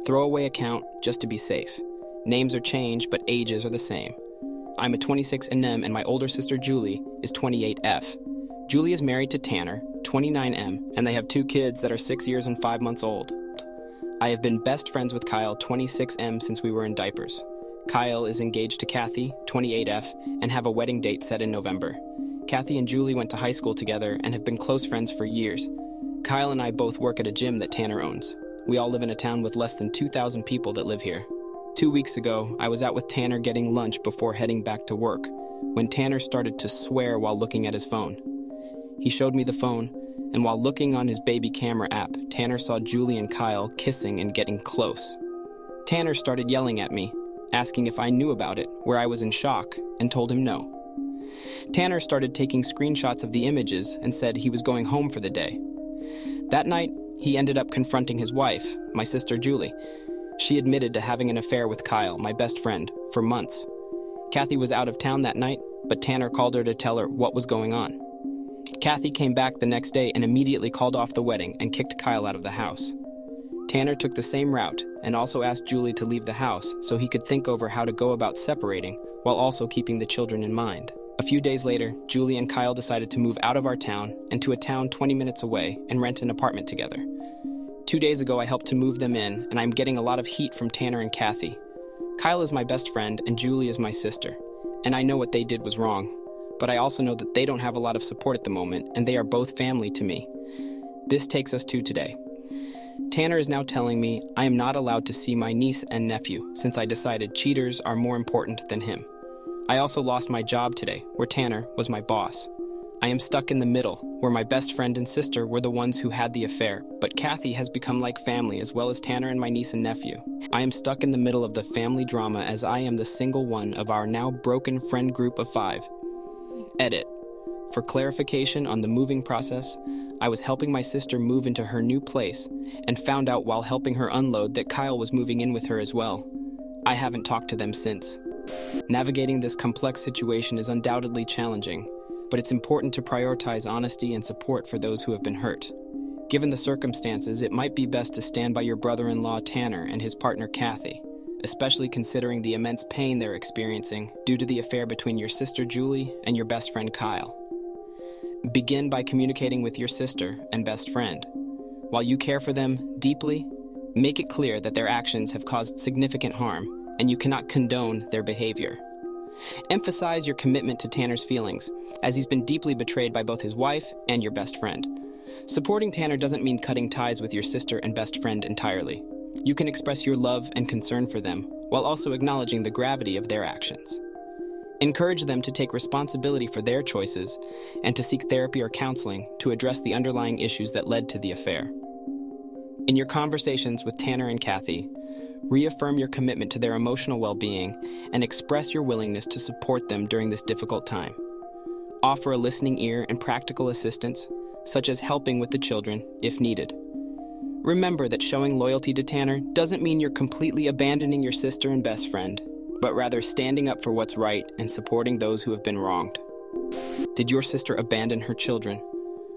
Throwaway account just to be safe. Names are changed, but ages are the same. I'm a 26NM and my older sister Julie is 28F. Julie is married to Tanner, 29M, and they have 2 kids that are 6 years and 5 months old. I have been best friends with Kyle, 26M, since we were in diapers. Kyle is engaged to Kathy, 28F, and have a wedding date set in November. Kathy and Julie went to high school together and have been close friends for years. Kyle and I both work at a gym that Tanner owns. We all live in a town with less than 2,000 people that live here. 2 weeks ago, I was out with Tanner getting lunch before heading back to work, when Tanner started to swear while looking at his phone. He showed me the phone, and while looking on his baby camera app, Tanner saw Julie and Kyle kissing and getting close. Tanner started yelling at me, asking if I knew about it, where I was in shock, and told him no. Tanner started taking screenshots of the images and said he was going home for the day. That night, he ended up confronting his wife, my sister Julie. She admitted to having an affair with Kyle, my best friend, for months. Kathy was out of town that night, but Tanner called her to tell her what was going on. Kathy came back the next day and immediately called off the wedding and kicked Kyle out of the house. Tanner took the same route and also asked Julie to leave the house so he could think over how to go about separating while also keeping the children in mind. A few days later, Julie and Kyle decided to move out of our town and to a town 20 minutes away and rent an apartment together. 2 days ago, I helped to move them in, and I'm getting a lot of heat from Tanner and Kathy. Kyle is my best friend, and Julie is my sister, and I know what they did was wrong. But I also know that they don't have a lot of support at the moment, and they are both family to me. This takes us to today. Tanner is now telling me I am not allowed to see my niece and nephew since I decided cheaters are more important than him. I also lost my job today, where Tanner was my boss. I am stuck in the middle, where my best friend and sister were the ones who had the affair, but Kathy has become like family as well as Tanner and my niece and nephew. I am stuck in the middle of the family drama as I am the single one of our now broken friend group of 5. Edit. For clarification on the moving process, I was helping my sister move into her new place and found out while helping her unload that Kyle was moving in with her as well. I haven't talked to them since. Navigating this complex situation is undoubtedly challenging, but it's important to prioritize honesty and support for those who have been hurt. Given the circumstances, it might be best to stand by your brother-in-law Tanner and his partner Kathy, especially considering the immense pain they're experiencing due to the affair between your sister Julie and your best friend Kyle. Begin by communicating with your sister and best friend. While you care for them deeply, make it clear that their actions have caused significant harm and you cannot condone their behavior. Emphasize your commitment to Tanner's feelings, as he's been deeply betrayed by both his wife and your best friend. Supporting Tanner doesn't mean cutting ties with your sister and best friend entirely. You can express your love and concern for them, while also acknowledging the gravity of their actions. Encourage them to take responsibility for their choices and to seek therapy or counseling to address the underlying issues that led to the affair. In your conversations with Tanner and Kathy, reaffirm your commitment to their emotional well-being and express your willingness to support them during this difficult time. Offer a listening ear and practical assistance, such as helping with the children if needed. Remember that showing loyalty to Tanner doesn't mean you're completely abandoning your sister and best friend, but rather standing up for what's right and supporting those who have been wronged. Did your sister abandon her children?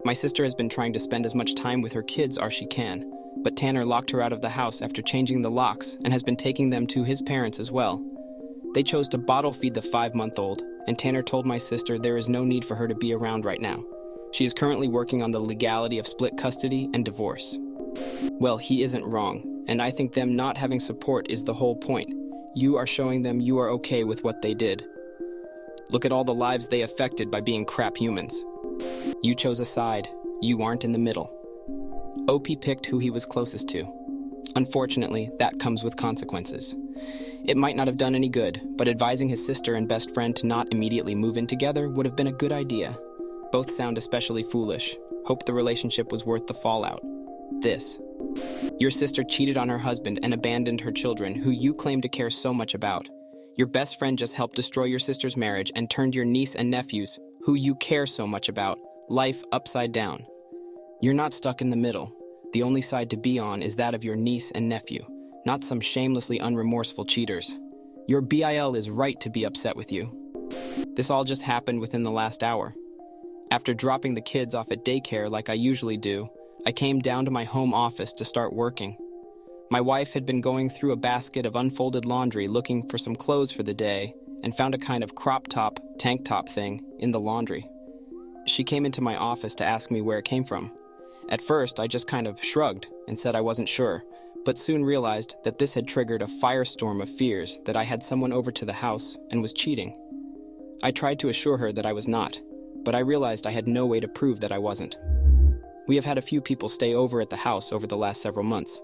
My sister has been trying to spend as much time with her kids as she can, but Tanner locked her out of the house after changing the locks and has been taking them to his parents as well. They chose to bottle feed the 5-month-old, and Tanner told my sister there is no need for her to be around right now. She is currently working on the legality of split custody and divorce. Well, he isn't wrong, and I think them not having support is the whole point. You are showing them you are okay with what they did. Look at all the lives they affected by being crap humans. You chose a side. You aren't in the middle. OP picked who he was closest to. Unfortunately, that comes with consequences. It might not have done any good, but advising his sister and best friend to not immediately move in together would have been a good idea. Both sound especially foolish. Hope the relationship was worth the fallout. This. Your sister cheated on her husband and abandoned her children, who you claim to care so much about. Your best friend just helped destroy your sister's marriage and turned your niece and nephews, who you care so much about, life upside down. You're not stuck in the middle. The only side to be on is that of your niece and nephew, not some shamelessly unremorseful cheaters. Your BIL is right to be upset with you. This all just happened within the last hour. After dropping the kids off at daycare like I usually do, I came down to my home office to start working. My wife had been going through a basket of unfolded laundry looking for some clothes for the day and found a kind of crop top, tank top thing in the laundry. She came into my office to ask me where it came from. At first, I just kind of shrugged and said I wasn't sure, but soon realized that this had triggered a firestorm of fears that I had someone over to the house and was cheating. I tried to assure her that I was not, but I realized I had no way to prove that I wasn't. We have had a few people stay over at the house over the last several months.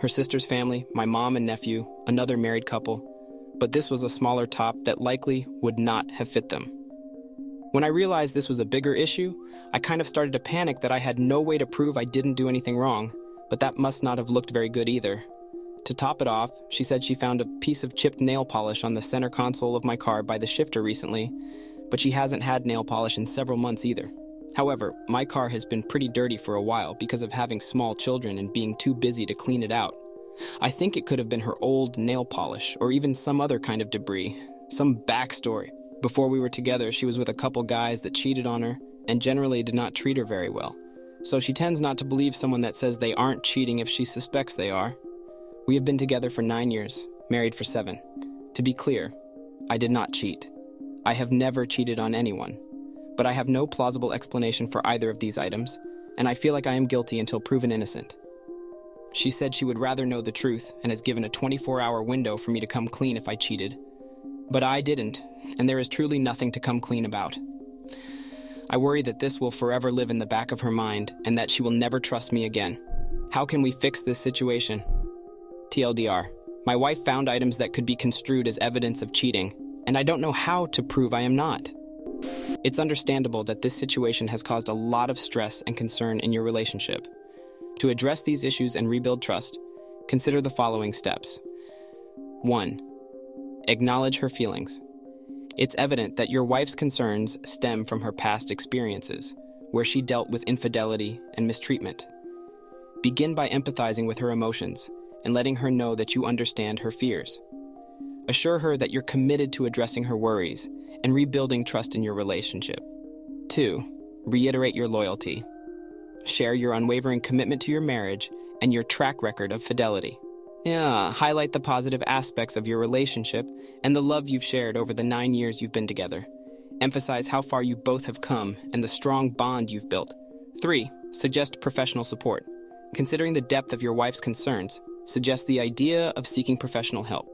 Her sister's family, my mom and nephew, another married couple, but this was a smaller top that likely would not have fit them. When I realized this was a bigger issue, I kind of started to panic that I had no way to prove I didn't do anything wrong, but that must not have looked very good either. To top it off, she said she found a piece of chipped nail polish on the center console of my car by the shifter recently, but she hasn't had nail polish in several months either. However, my car has been pretty dirty for a while because of having small children and being too busy to clean it out. I think it could have been her old nail polish or even some other kind of debris, some backstory. Before we were together, she was with a couple guys that cheated on her and generally did not treat her very well. So she tends not to believe someone that says they aren't cheating if she suspects they are. We have been together for 9 years, married for 7. To be clear, I did not cheat. I have never cheated on anyone. But I have no plausible explanation for either of these items, and I feel like I am guilty until proven innocent. She said she would rather know the truth and has given a 24-hour window for me to come clean if I cheated. But I didn't, and there is truly nothing to come clean about. I worry that this will forever live in the back of her mind and that she will never trust me again. How can we fix this situation? TLDR, my wife found items that could be construed as evidence of cheating, and I don't know how to prove I am not. It's understandable that this situation has caused a lot of stress and concern in your relationship. To address these issues and rebuild trust, consider the following steps. 1. Acknowledge her feelings. It's evident that your wife's concerns stem from her past experiences, where she dealt with infidelity and mistreatment. Begin by empathizing with her emotions and letting her know that you understand her fears. Assure her that you're committed to addressing her worries and rebuilding trust in your relationship. 2. Reiterate your loyalty. Share your unwavering commitment to your marriage and your track record of fidelity. Highlight the positive aspects of your relationship and the love you've shared over the 9 years you've been together. Emphasize how far you both have come and the strong bond you've built. 3. Suggest professional support. Considering the depth of your wife's concerns, suggest the idea of seeking professional help.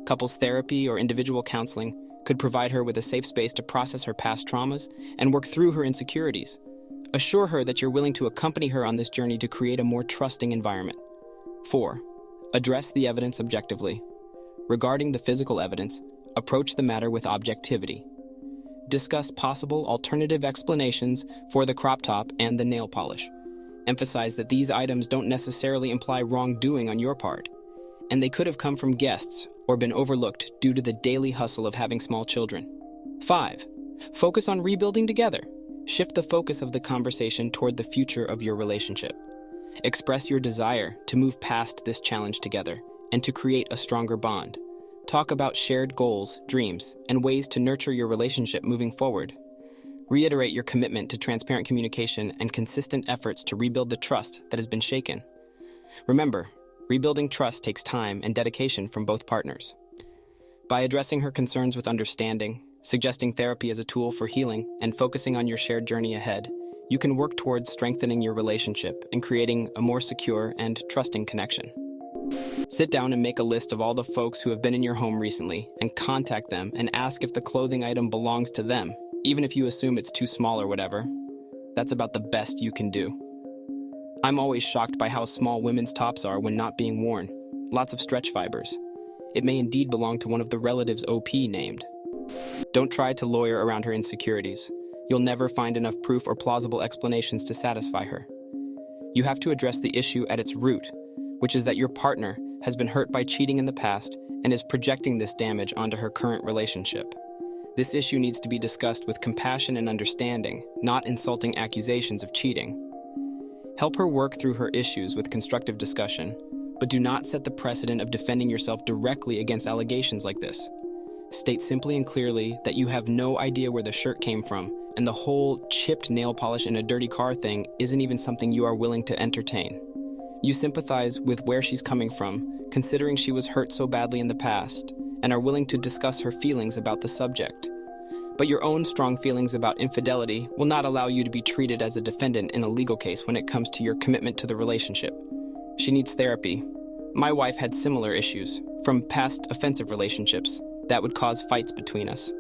Couples therapy or individual counseling could provide her with a safe space to process her past traumas and work through her insecurities. Assure her that you're willing to accompany her on this journey to create a more trusting environment. 4. Address the evidence objectively. Regarding the physical evidence, approach the matter with objectivity. Discuss possible alternative explanations for the crop top and the nail polish. Emphasize that these items don't necessarily imply wrongdoing on your part, and they could have come from guests or been overlooked due to the daily hustle of having small children. 5. Focus on rebuilding together. Shift the focus of the conversation toward the future of your relationship. Express your desire to move past this challenge together and to create a stronger bond. Talk about shared goals, dreams, and ways to nurture your relationship moving forward. Reiterate your commitment to transparent communication and consistent efforts to rebuild the trust that has been shaken. Remember, rebuilding trust takes time and dedication from both partners. By addressing her concerns with understanding, suggesting therapy as a tool for healing, and focusing on your shared journey ahead, you can work towards strengthening your relationship and creating a more secure and trusting connection. Sit down and make a list of all the folks who have been in your home recently and contact them and ask if the clothing item belongs to them, even if you assume it's too small or whatever. That's about the best you can do. I'm always shocked by how small women's tops are when not being worn. Lots of stretch fibers. It may indeed belong to one of the relatives OP named. Don't try to lawyer around her insecurities. You'll never find enough proof or plausible explanations to satisfy her. You have to address the issue at its root, which is that your partner has been hurt by cheating in the past and is projecting this damage onto her current relationship. This issue needs to be discussed with compassion and understanding, not insulting accusations of cheating. Help her work through her issues with constructive discussion, but do not set the precedent of defending yourself directly against allegations like this. State simply and clearly that you have no idea where the shirt came from, and the whole chipped nail polish in a dirty car thing isn't even something you are willing to entertain. You sympathize with where she's coming from, considering she was hurt so badly in the past, and are willing to discuss her feelings about the subject. But your own strong feelings about infidelity will not allow you to be treated as a defendant in a legal case when it comes to your commitment to the relationship. She needs therapy. My wife had similar issues from past offensive relationships that would cause fights between us.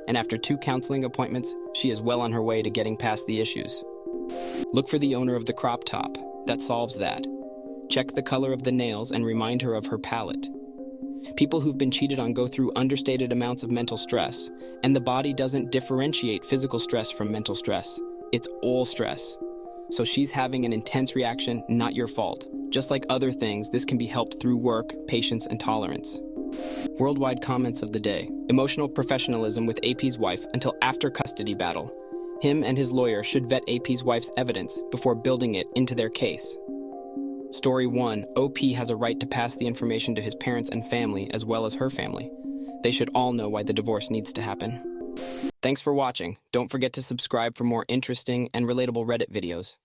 And after 2 counseling appointments, she is well on her way to getting past the issues. Look for the owner of the crop top. That solves that. Check the color of the nails and remind her of her palate. People who've been cheated on go through understated amounts of mental stress, and the body doesn't differentiate physical stress from mental stress. It's all stress. So she's having an intense reaction, not your fault. Just like other things, this can be helped through work, patience, and tolerance. Worldwide comments of the day. Emotional professionalism with AP's wife until after custody battle. Him and his lawyer should vet AP's wife's evidence before building it into their case. Story 1. OP has a right to pass the information to his parents and family as well as her family. They should all know why the divorce needs to happen. Thanks for watching. Don't forget to subscribe for more interesting and relatable Reddit videos.